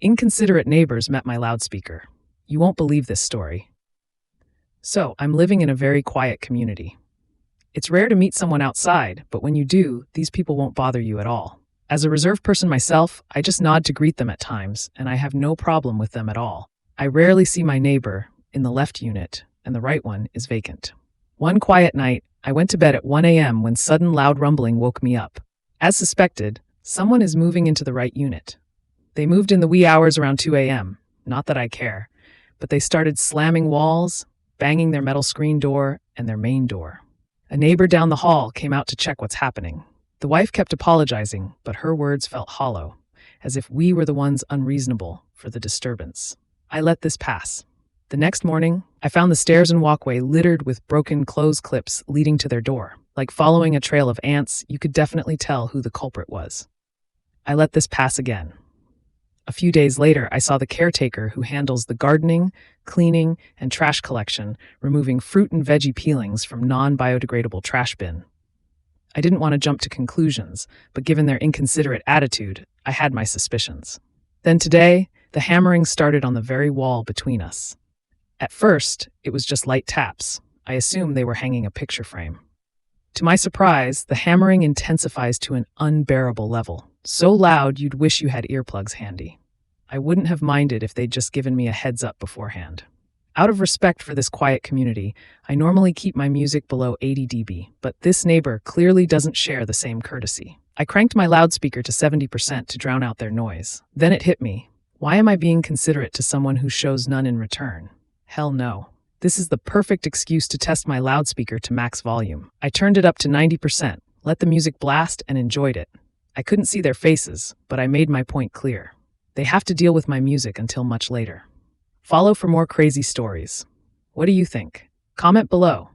Inconsiderate neighbors met my loudspeaker. You won't believe this story. So, I'm living in a very quiet community. It's rare to meet someone outside, but when you do, these people won't bother you at all. As a reserved person myself, I just nod to greet them at times, and I have no problem with them at all. I rarely see my neighbor in the left unit, and the right one is vacant. One quiet night, I went to bed at 1 a.m. when sudden loud rumbling woke me up. As suspected, someone is moving into the right unit. They moved in the wee hours around 2 a.m. Not that I care, but they started slamming walls, banging their metal screen door, and their main door. A neighbor down the hall came out to check what's happening. The wife kept apologizing, but her words felt hollow, as if we were the ones unreasonable for the disturbance. I let this pass. The next morning, I found the stairs and walkway littered with broken clothes clips leading to their door. Like following a trail of ants, you could definitely tell who the culprit was. I let this pass again. A few days later, I saw the caretaker who handles the gardening, cleaning, and trash collection, removing fruit and veggie peelings from non-biodegradable trash bin. I didn't want to jump to conclusions, but given their inconsiderate attitude, I had my suspicions. Then today, the hammering started on the very wall between us. At first, it was just light taps. I assumed they were hanging a picture frame. To my surprise, the hammering intensifies to an unbearable level. So loud you'd wish you had earplugs handy. I wouldn't have minded if they'd just given me a heads up beforehand. Out of respect for this quiet community, I normally keep my music below 80 dB, but this neighbor clearly doesn't share the same courtesy. I cranked my loudspeaker to 70% to drown out their noise. Then it hit me. Why am I being considerate to someone who shows none in return? Hell no. This is the perfect excuse to test my loudspeaker to max volume. I turned it up to 90%, let the music blast, and enjoyed it. I couldn't see their faces, but I made my point clear. They have to deal with my music until much later. Follow for more crazy stories. What do you think? Comment below.